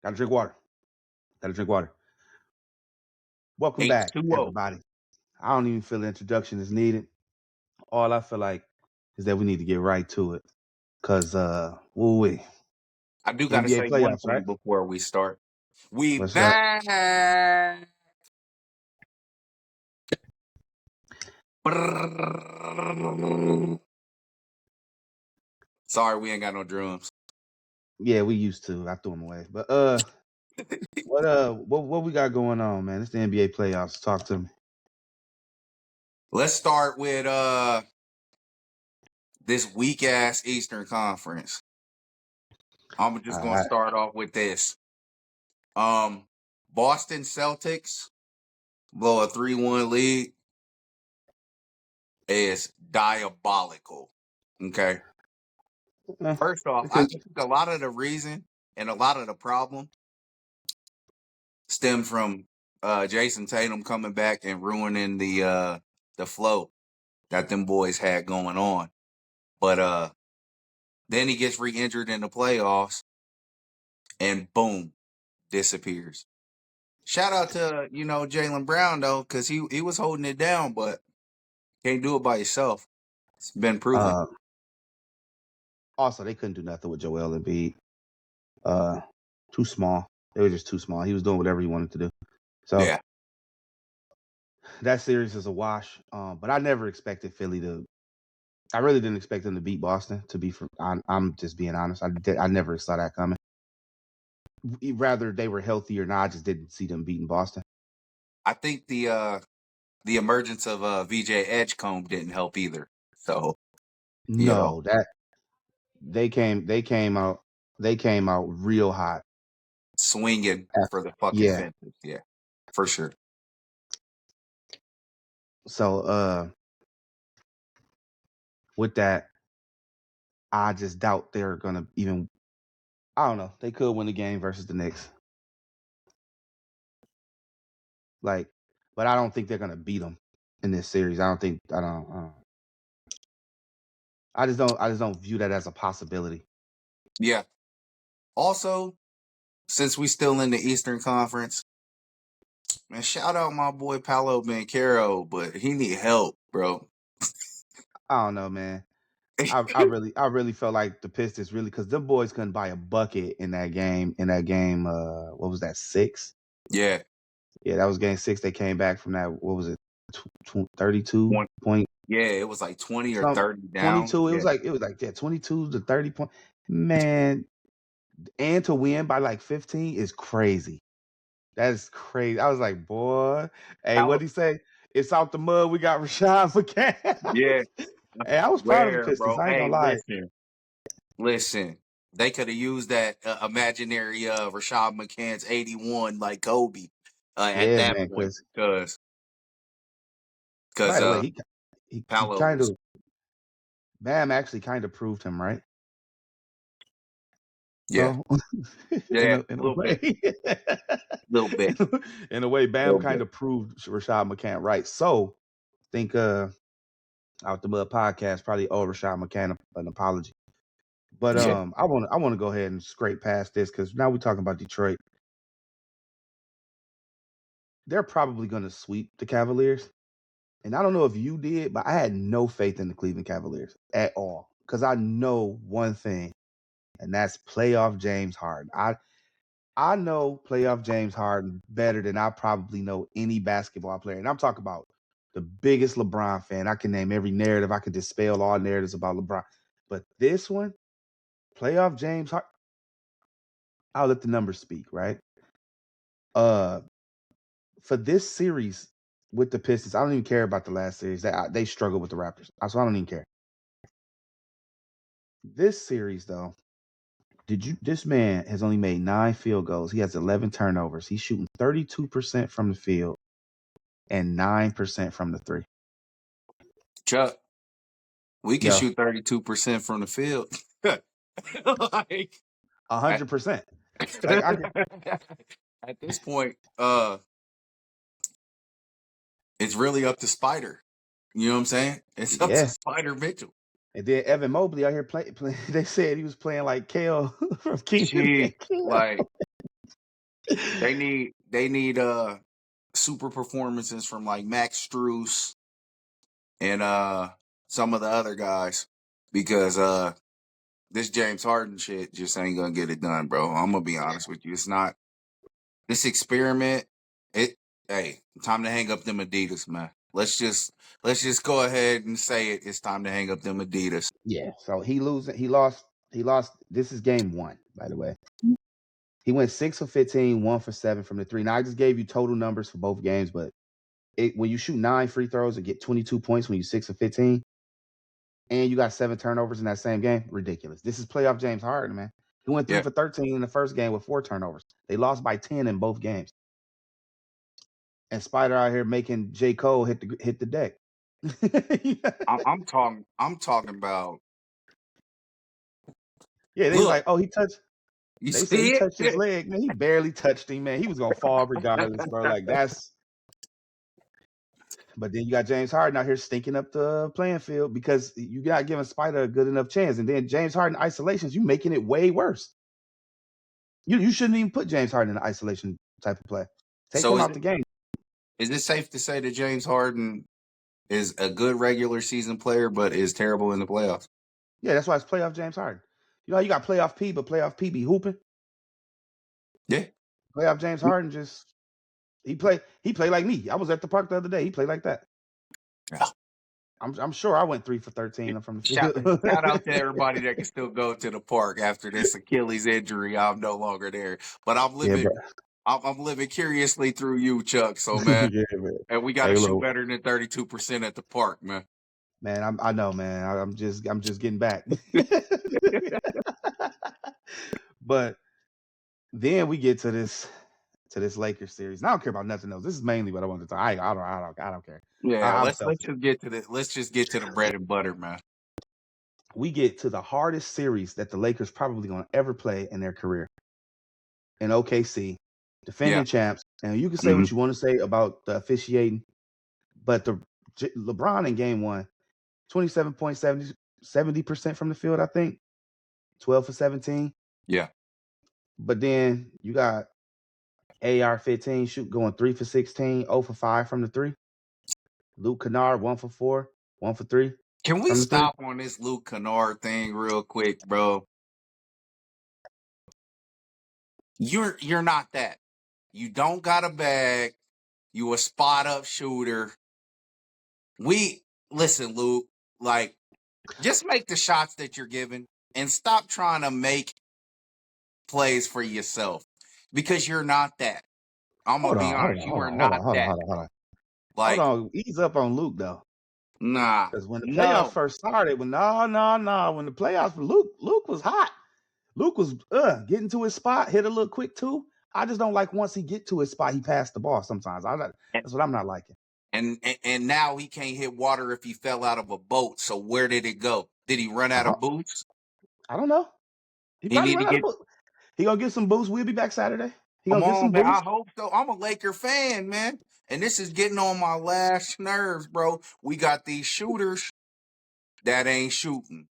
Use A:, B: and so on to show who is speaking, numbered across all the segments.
A: Gotta drink water. Gotta drink water. Welcome back,
B: H2O.
A: everybody. I don't even feel the introduction is needed. All I feel like is that we need to get right to it. Cause woo-wee.
B: I do got to
A: NBA
B: say one
A: playoffs, right?
B: thing before we start. We
A: What's that?
B: back. Sorry, we ain't got no drums.
A: Yeah, we used to. I threw them away. But what we got going on, man? It's the NBA playoffs. Talk to me.
B: Let's start with this weak ass Eastern Conference. I'm just
A: All
B: gonna
A: right.
B: start off with this. Boston Celtics blow a 3-1 lead is diabolical. Okay. First off, I think a lot of the reason and a lot of the problem stem from Jason Tatum coming back and ruining the flow that them boys had going on. But then he gets re-injured in the playoffs and boom, disappears. Shout out to, Jaylen Brown though, because he was holding it down, but can't do it by yourself. It's been proven.
A: Also, they couldn't do nothing with Joel Embiid. Too small. They were just too small. He was doing whatever he wanted to do. So
B: Yeah.
A: that series is a wash. But I never expected Philly to. I really didn't expect them to beat Boston. I'm just being honest. I never saw that coming. Rather they were healthy or not, I just didn't see them beating Boston.
B: I think the emergence of VJ Edgecombe didn't help either. So
A: No, that they came out real hot,
B: swinging for the fucking
A: yeah.
B: fences. Yeah, for sure.
A: So with that, I just doubt they're gonna even. I don't know. They could win the game versus the Knicks. But I don't think they're gonna beat them in this series. I just don't view that as a possibility.
B: Yeah. Also, since we still in the Eastern Conference, man, shout out my boy Paolo Banchero, but he need help, bro.
A: I don't know, man. I really felt like the Pistons really, because them boys couldn't buy a bucket in that game. What was that, 6?
B: Yeah.
A: Yeah, that was game 6. They came back from that. What was it, 32 point?
B: Yeah, it was like 20 or 30 down.
A: 22.
B: Yeah.
A: It was like 22 to 30 point. Man, and to win by like 15 is crazy. That is crazy. I was like, boy, hey, what'd he say? It's out the mud. We got Rashad McCants.
B: Yeah.
A: Hey, I was proud of the Pistons.
B: Bro?
A: I ain't
B: Hey,
A: gonna lie.
B: listen. They could have used that imaginary Rashad McCants 81 like Kobe at
A: Yeah,
B: that
A: man,
B: point
A: because by
B: because
A: the way, he
B: Paolo
A: kind
B: was
A: of Bam actually kind of proved him right.
B: yeah.
A: So
B: Yeah,
A: in
B: a
A: a way,
B: little bit.
A: in a way, Bam kind of proved Rashad McCants right. So I think Out the Mud podcast probably owe Rashad McCants an apology. But
B: Yeah.
A: I want to go ahead and scrape past this because now we're talking about Detroit. They're probably going to sweep the Cavaliers. And I don't know if you did, but I had no faith in the Cleveland Cavaliers at all. Because I know one thing, and that's playoff James Harden. I know playoff James Harden better than I probably know any basketball player. And I'm talking about the biggest LeBron fan. I can name every narrative. I can dispel all narratives about LeBron. But this one, playoff James Harden, I'll let the numbers speak, right? For this series with the Pistons, I don't even care about the last series. They struggled with the Raptors, so I don't even care. This series, though, this man has only made 9 field goals. He has 11 turnovers. He's shooting 32% from the field and 9% from the 3.
B: Chuck, we can shoot 32% from the field. Like
A: 100%.
B: At this point, it's really up to Spider. You know what I'm saying? It's up to Spider Mitchell.
A: And then Evan Mobley out here playing. They said he was playing like Kale from Keenan.
B: Like They need super performances from like Max Strus and some of the other guys because this James Harden shit just ain't gonna get it done, bro. I'm gonna be honest with you. It's not this experiment. Hey, time to hang up them Adidas, man. Let's just go ahead and say it. It's time to hang up them Adidas.
A: Yeah. So he lost. This is game 1, by the way. He went 6 for 15, 1 for 7 from the 3. Now I just gave you total numbers for both games, but when you shoot 9 free throws and get 22 points when you 6 for 15, and you got 7 turnovers in that same game, ridiculous. This is playoff James Harden, man. He went 3
B: Yeah.
A: for 13 in the first game with 4 turnovers. They lost by 10 in both games. And Spider out here making J. Cole hit the deck.
B: I'm talking about.
A: Yeah, they was like, oh, he touched.
B: You
A: They said he
B: see
A: touched his
B: it?
A: leg, man. He barely touched him, man. He was gonna fall regardless, bro. Like that's. But then you got James Harden out here stinking up the playing field because you got giving Spider a good enough chance, and then James Harden isolations, you making it way worse. You shouldn't even put James Harden in an isolation type of play. Take him out the game.
B: Is it safe to say that James Harden is a good regular season player, but is terrible in the playoffs?
A: Yeah, that's why it's playoff James Harden. You know, you got playoff P, but playoff P be hooping.
B: Yeah.
A: Playoff James Harden just he played like me. I was at the park the other day. He played like that.
B: Yeah.
A: I'm sure I went 3 for 13 from the field.
B: Shout out to everybody that can still go to the park after this Achilles injury. I'm no longer there, but I'm living.
A: Yeah,
B: I'm living curiously through you, Chuck. So man,
A: yeah, man.
B: and we got to shoot better than 32% at the park, man.
A: Man, I know, man. I'm just getting back. But then we get to this Lakers series. And I don't care about nothing else. This is mainly what I wanted to talk. I don't care.
B: Yeah, let's just get to the bread and butter, man.
A: We get to the hardest series that the Lakers probably gonna ever play in their career. In OKC, defending champs, and you can say what you want to say about the officiating, but the LeBron in game 1, 27.7 70% from the field, I think. 12 for 17.
B: Yeah.
A: But then you got AR-15 going 3 for 16, 0 for 5 from the 3. Luke Kennard 1 for 4, 1 for 3.
B: Can we stop on this Luke Kennard thing real quick, bro? You're not that. You don't got a bag. You a spot up shooter. Listen, Luke, like just make the shots that you're given and stop trying to make plays for yourself because you're not that. I'm gonna be honest, you are not that.
A: Hold on. Like, hold on, ease up on Luke though.
B: Nah,
A: because when the playoffs first started, when the playoffs, Luke was hot. Luke was getting to his spot, hit a little quick too. I just don't like once he get to his spot, he passed the ball sometimes. That's what I'm not liking.
B: And now he can't hit water if he fell out of a boat. So where did it go? Did he run out of boots?
A: I don't know. He probably run out of boots. He gonna get some boots. We'll be back Saturday. He gonna get some boots.
B: I hope so. I'm a Laker fan, man. And this is getting on my last nerves, bro. We got these shooters that ain't shooting.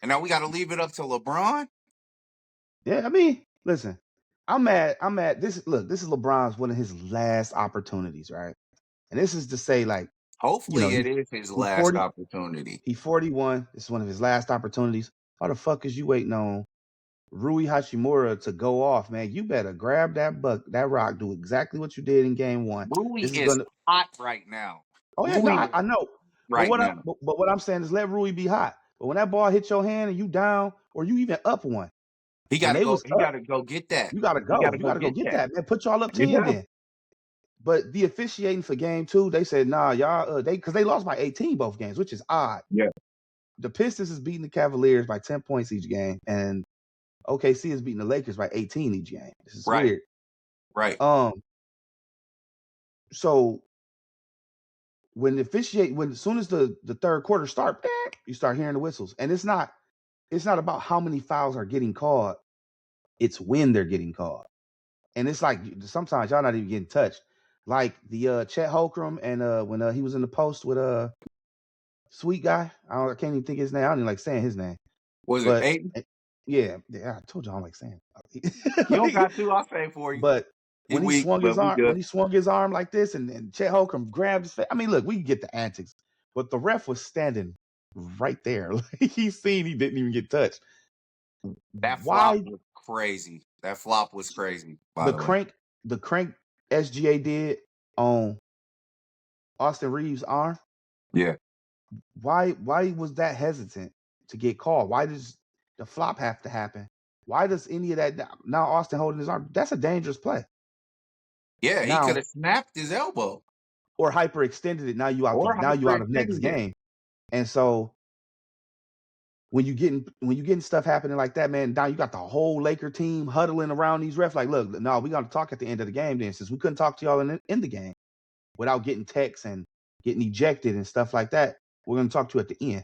B: And now we got to leave it up to LeBron?
A: Yeah, I mean, listen, I'm mad. This is LeBron's one of his last opportunities, right? And this is to say, like,
B: hopefully it is his last opportunity.
A: He's 41. This is one of his last opportunities. How the fuck is you waiting on Rui Hachimura to go off, man? You better grab that rock, do exactly what you did in game 1.
B: Rui is hot right now.
A: Oh yeah, no, I know. Right now. But what I'm saying is let Rui be hot. But when that ball hits your hand and you down or you even up 1,
B: he gotta go. He gotta go get that.
A: You gotta go. You gotta go get that, man. Put y'all up 10 then. But the officiating for game 2, they said, nah, y'all, because they lost by 18 both games, which is odd.
B: Yeah.
A: The Pistons is beating the Cavaliers by 10 points each game, and OKC is beating the Lakers by 18 each game. This is weird.
B: Right.
A: So when as soon as the third quarter start, you start hearing the whistles. And it's not about how many fouls are getting called. It's when they're getting called. And it's like sometimes y'all not even getting touched. Like the Chet Holmgren and when he was in the post with sweet guy. I can't even think his name. I don't even like saying his name.
B: Was it Aiden?
A: Yeah, I told you I don't like saying it.
B: You don't got to. I'll say it for you.
A: But
B: He
A: when he
B: weak,
A: swung
B: but
A: his
B: we good.
A: arm like this, and Chet Holcomb grabbed his face. I mean, look, we can get the antics, but the ref was standing right there. Like he seen he didn't even get touched.
B: That flop
A: Why
B: was crazy. That flop was crazy, by
A: the
B: the way.
A: crank SGA did on Austin Reeves' arm?
B: Yeah.
A: Why was that hesitant to get called? Why does the flop have to happen? Why does any of that now Austin holding his arm? That's a dangerous play.
B: Yeah, he could
A: Now
B: have snapped his elbow.
A: or hyperextended it. Now you out
B: Or
A: now you out of next
B: hyperextended it.
A: game. And so when you getting stuff happening like that, man, now you got the whole Laker team huddling around these refs. Like, look, no, we got to talk at the end of the game. Then, since we couldn't talk to y'all in the game without getting texts and getting ejected and stuff like that, we're gonna talk to you at the end.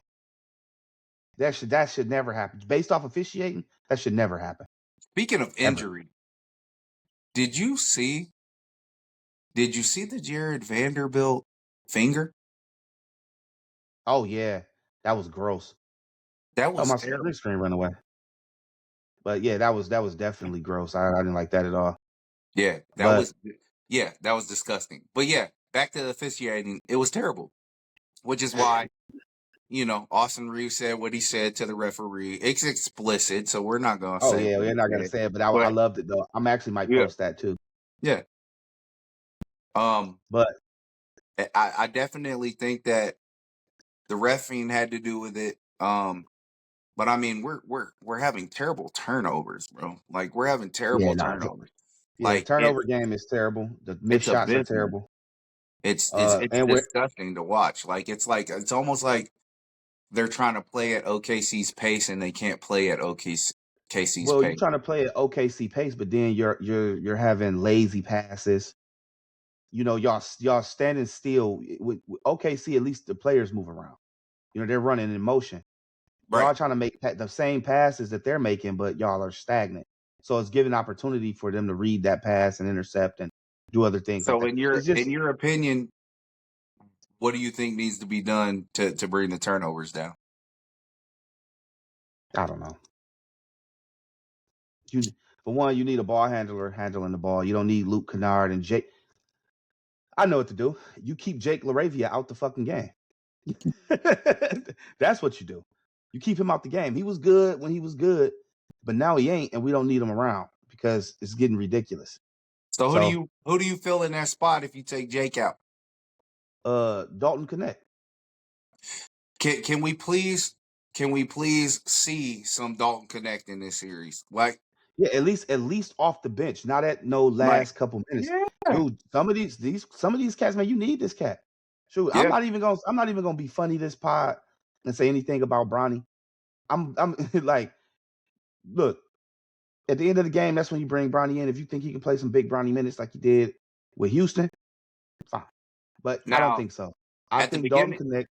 A: That should never happen. Based off officiating, that should never happen.
B: Speaking of
A: Ever.
B: injury, did you see the Jared Vanderbilt finger?
A: Oh yeah, that was gross.
B: That
A: Oh,
B: was
A: my
B: terrible.
A: screen run away. But yeah, that was definitely gross. I didn't like that at all.
B: Yeah, that
A: But
B: was disgusting. But yeah, back to the officiating, it was terrible. Which is why, Austin Reeves said what he said to the referee. It's explicit, so we're not gonna
A: oh
B: say
A: yeah,
B: what
A: we're
B: he
A: not gonna
B: said.
A: say it. But I
B: But
A: loved it though. I'm actually might
B: yeah,
A: post that too.
B: yeah.
A: But
B: I definitely think that the reffing had to do with it. But I mean, we're having terrible turnovers, bro. Like we're having
A: yeah,
B: terrible
A: no,
B: turnovers.
A: yeah, the
B: Like
A: turnover game is terrible. The missed
B: it's
A: shots are
B: abysmal.
A: terrible.
B: It's
A: And we're
B: disgusting to watch. It's almost like they're trying to play at OKC's pace and they can't play at OKC's
A: well, you're
B: pace.
A: trying to play at OKC pace, but then you're having lazy passes. You know, y'all standing still with OKC. At least the players move around. You know, they're running in motion.
B: Right.
A: Y'all trying to make the same passes that they're making, but y'all are stagnant. So it's giving opportunity for them to read that pass and intercept and do other things like
B: So
A: that. It's
B: in
A: just
B: your opinion, what do you think needs to be done to bring the turnovers down?
A: I don't know. For one, you need a ball handler handling the ball. You don't need Luke Kennard and Jake. I know what to do. You keep Jake LaRavia out the fucking game. That's what you do. You keep him out the game. He was good when he was good, but now he ain't, and we don't need him around because it's getting ridiculous.
B: So who do you fill in that spot if you take Jake out?
A: Dalton Connect.
B: Can we please see some Dalton Connect in this series? Like,
A: Yeah, at least off the bench, not at no last couple minutes.
B: yeah,
A: Dude, some of these cats, man, you need this cat. Shoot,
B: yeah.
A: I'm not even gonna be funny this pod and say anything about Bronny. I'm like, look, at the end of the game, that's when you bring Bronny in. If you think he can play some big Bronny minutes like he did with Houston, fine. But I don't
B: Now,
A: think so. I
B: at the
A: think Dalton
B: beginning,
A: Connect.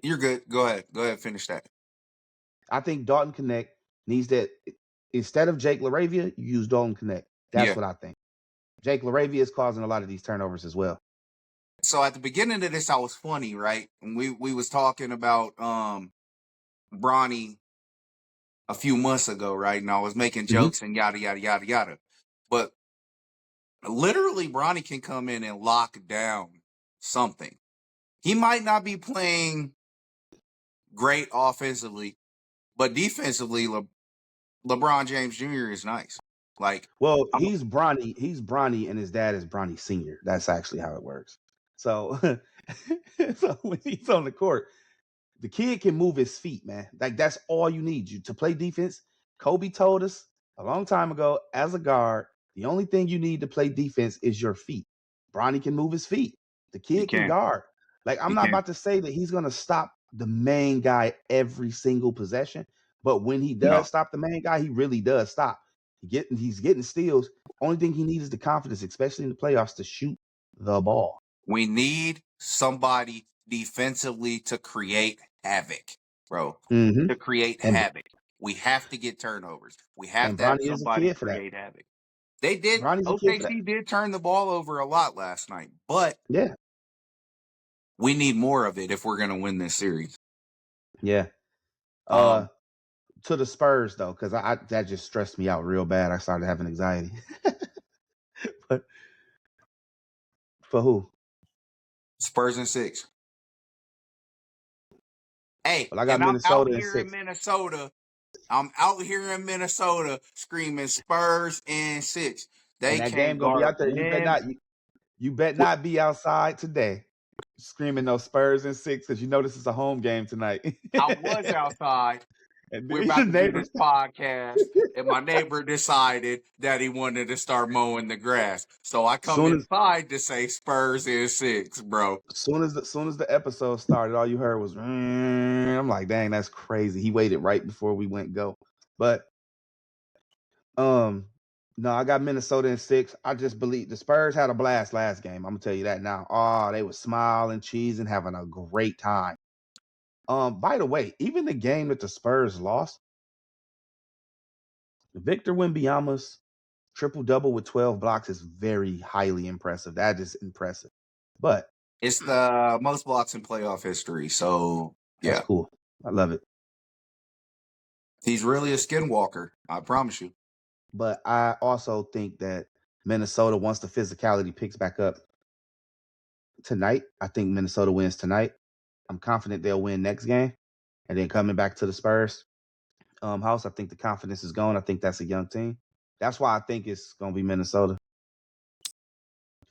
B: you're good. Go ahead, finish that.
A: I think Dalton Connect needs that instead of Jake LaRavia, you use Dalton Connect. That's
B: Yeah.
A: what I think. Jake LaRavia is causing a lot of these turnovers as well.
B: So at the beginning of this, I was funny, right? And we was talking about Bronny a few months ago, right? And I was making jokes and yada yada yada yada. But literally, Bronny can come in and lock down something. He might not be playing great offensively, but defensively, LeBron James Jr. is nice. Like,
A: Well, he's Bronny, and his dad is Bronny Sr. That's actually how it works. So, so when he's on the court, the kid can move his feet, man. Like that's all you need you to play defense. Kobe told us a long time ago, as a guard, the only thing you need to play defense is your feet. Bronny can move his feet. The kid can guard. Like I'm not about to say that he's gonna stop the main guy every single possession, but when he does stop the main guy, he really does stop. He's getting steals. Only thing he needs is the confidence, especially in the playoffs, to shoot the ball.
B: We need somebody defensively to create havoc, bro.
A: Mm-hmm.
B: To create havoc. We have to get turnovers. We have to have
A: Bronny is a
B: somebody
A: kid for that.
B: create havoc. They did.
A: Bronny's a kid for that.
B: OKC did turn the ball over a lot last night, but
A: yeah,
B: we need more of it if we're going to win this series.
A: Yeah. To the Spurs though, because that just stressed me out real bad. I started having anxiety. But for who?
B: Spurs in 6. Hey,
A: Well, I got
B: and I'm out
A: Minnesota in
B: here in
A: 6.
B: Minnesota. I'm out here in Minnesota screaming Spurs in 6.
A: And
B: They
A: that
B: can't
A: game gonna be
B: guard
A: out there.
B: men.
A: You bet not be outside today screaming those Spurs in 6 because you know this is a home game tonight.
B: I was outside.
A: And
B: We're
A: the
B: about to do
A: neighbors.
B: this podcast, and my neighbor decided that he wanted to start mowing the grass. So I come
A: Soon as
B: inside to say Spurs in 6, bro.
A: soon as the episode started, all you heard was I'm like, dang, that's crazy. He waited right before we went go. But no, I got Minnesota in 6. I just believe the Spurs had a blast last game. I'm gonna tell you that now. Oh, they were smiling, cheesing, having a great time. By the way, even the game that the Spurs lost, Victor Wembanyama's triple double with 12 blocks is very highly impressive. That is impressive. But
B: It's the most blocks in playoff history. So,
A: that's
B: yeah,
A: cool. I love it.
B: he's really a skinwalker. I promise you.
A: But I also think that Minnesota, once the physicality picks back up tonight, I think Minnesota wins tonight. I'm confident they'll win next game. And then coming back to the Spurs house, I think the confidence is gone. I think that's a young team. That's why I think it's gonna be Minnesota.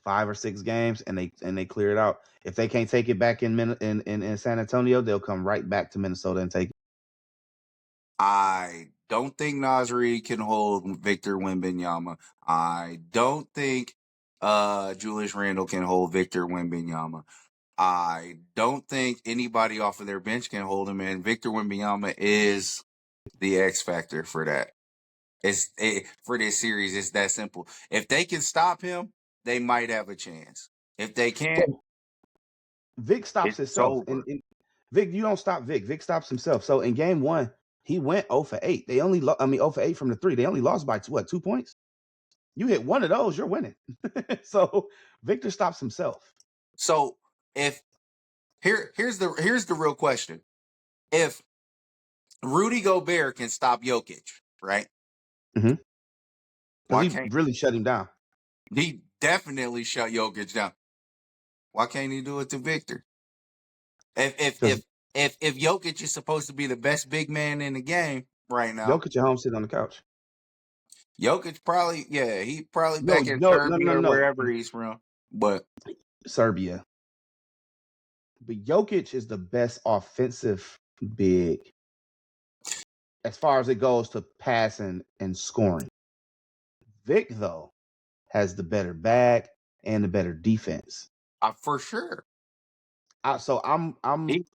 A: 5 or 6 games, and they clear it out. If they can't take it back in San Antonio, they'll come right back to Minnesota and take it.
B: I don't think Nasri can hold Victor Wembanyama. I don't think Julius Randle can hold Victor Wembanyama. I don't think anybody off of their bench can hold him, and Victor Wembanyama is the X factor for that. For this series, it's that simple. If they can stop him, they might have a chance. If they can't,
A: Vic stops
B: it's
A: himself.
B: over.
A: And Vic, you don't stop Vic. Vic stops himself. So in game 1, he went 0 for 8. They only 0 for 8 from the 3. They only lost by 2 points? You hit one of those, you're winning. So Victor stops himself.
B: So if here's the real question. If Rudy Gobert can stop Jokic, right?
A: Because
B: Why
A: he
B: can't
A: really shut him down.
B: he definitely shut Jokic down? Why can't he do it to Victor? If Jokic is supposed to be the best big man in the game right now,
A: Jokic at home sitting on the couch.
B: Jokic probably, he probably
A: No,
B: back in
A: no,
B: Serbia or wherever he's from. But
A: Serbia. But Jokic is the best offensive big as far as it goes to passing and scoring. Vic, though, has the better bag and the better defense.
B: for sure,
A: So I'm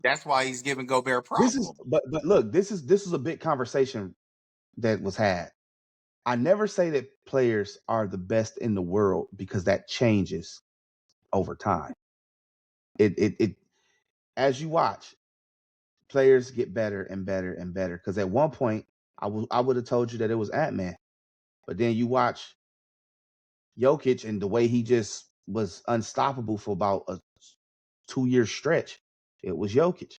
B: that's why he's giving Gobert
A: this is
B: problems.
A: but look, this is a big conversation that was had. I never say that players are the best in the world because that changes over time. It as you watch, players get better and better and better. Because at one point, I would have told you that it was Ant-Man, but then you watch Jokic and the way he just was unstoppable for about a 2-year stretch. It was Jokic.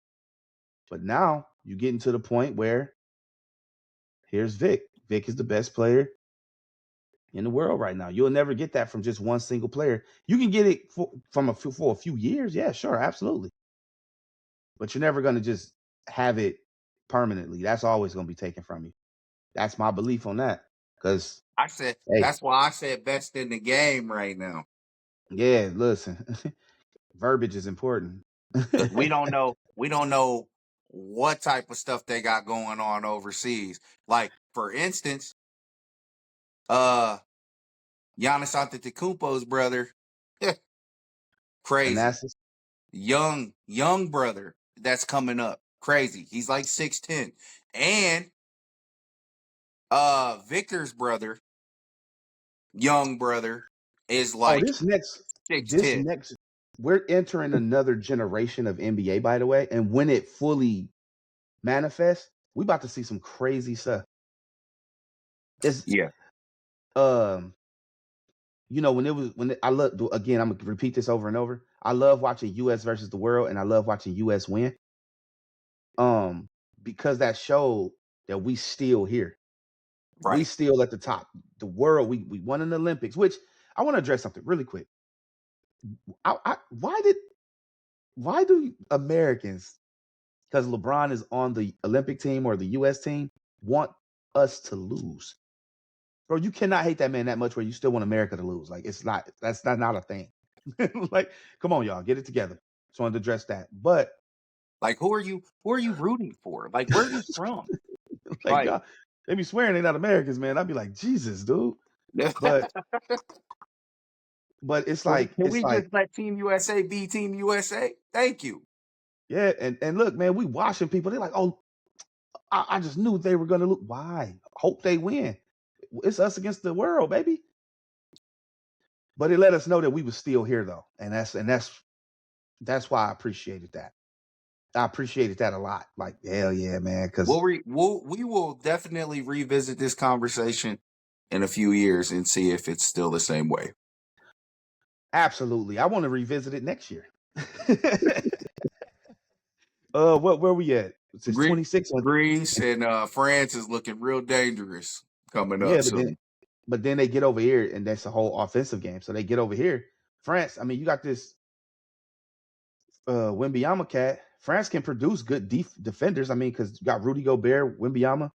A: But now you're getting to the point where here's Vic. Vic is the best player in the world right now. You'll never get that from just one single player. You can get it for a few years. Yeah, sure, absolutely. But you're never going to just have it permanently. That's always going to be taken from you. That's my belief on that. Because
B: that's why I said best in the game right now.
A: Yeah, listen, verbiage is important.
B: Because we don't know what type of stuff they got going on overseas. Like, for instance, Giannis Antetokounmpo's brother, crazy.
A: Thanasis?
B: Young brother that's coming up. Crazy. He's like 6'10". And Victor's brother, young brother, is like
A: this next
B: 6'10".
A: we're entering another generation of NBA, by the way, and when it fully manifests, we about to see some crazy stuff. I love, again, I'm gonna repeat this over and over. I love watching US versus the world, and I love watching US win. Because that showed that we still here.
B: Right.
A: We still at the top. The world, we won in the Olympics, which I want to address something really quick. Why do Americans, because LeBron is on the Olympic team or the U.S. team, want us to lose? Bro, you cannot hate that man that much where you still want America to lose. Like, that's not a thing. Like, come on, y'all, get it together. Just wanted to address that. But
B: Like, who are you rooting for? Like, where are you from?
A: like, y'all, they be swearing they're not Americans, man. I'd be like, Jesus, dude. But it's like,
B: can we just let Team USA be Team USA? Thank you.
A: Yeah, and look, man, we watching people. They're like, oh, I just knew they were gonna lose. Why? Hope they win. It's us against the world, baby. But it let us know that we were still here, though, and that's why I appreciated that. I appreciated that a lot. Like, hell yeah, man. Because
B: we will definitely revisit this conversation in a few years and see if it's still the same way.
A: Absolutely, I want to revisit it next year. Where we at? It's 26.
B: Greece and France is looking real dangerous coming up.
A: Yeah, but then they get over here, and that's a whole offensive game. So they get over here. France, I mean, you got this Wembanyama cat. France can produce good defenders. I mean, because you got Rudy Gobert, Wembanyama,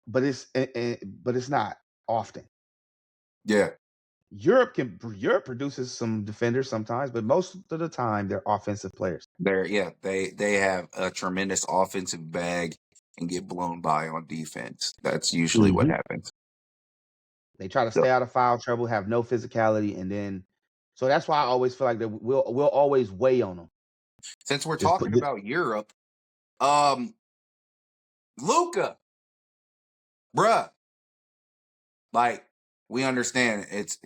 A: but it's not often.
B: Yeah,
A: Europe produces some defenders sometimes, but most of the time they're offensive players.
B: They have a tremendous offensive bag and get blown by on defense. That's usually what happens.
A: They try to stay out of foul trouble, have no physicality, and then so that's why I always feel like that we'll always weigh on them.
B: Since we're talking about Europe, Luka, bruh, like, we understand it's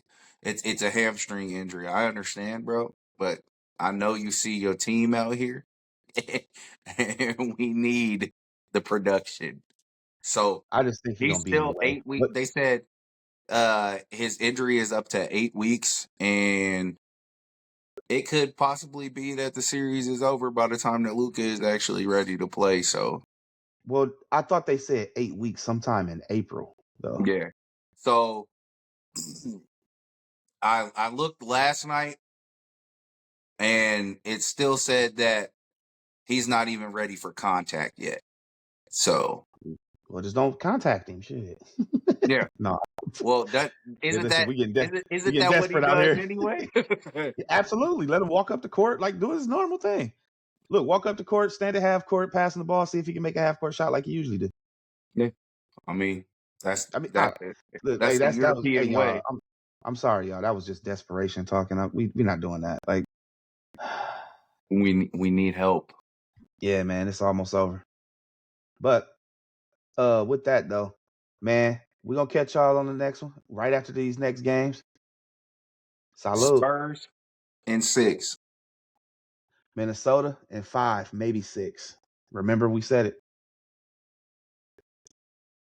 B: a hamstring injury. I understand, bro, but I know you see your team out here, and we need the production. So
A: I just think he's
B: still 8 weeks. They said his injury is up to 8 weeks, and it could possibly be that the series is over by the time that Luka is actually ready to play. So,
A: well, I thought they said 8 weeks sometime in April, though.
B: Yeah. So I looked last night, and it still said that he's not even ready for contact yet. So,
A: well, just don't contact him. Shit.
B: Yeah.
A: No.
B: Well, that isn't
A: listen,
B: that isn't that what he does anyway?
A: Absolutely. Let him walk up the court, like do his normal thing. Look, walk up the court, stand at half court, passing the ball, see if he can make a half court shot like he usually do.
B: Yeah. I mean, that's
A: the
B: European way.
A: I'm sorry, y'all. That was just desperation talking. We're not doing that. Like,
B: we need help.
A: Yeah, man, it's almost over. But with that though, man, we're gonna catch y'all on the next one right after these next games. Salud.
B: Spurs in 6.
A: Minnesota in 5, maybe 6. Remember, we said it.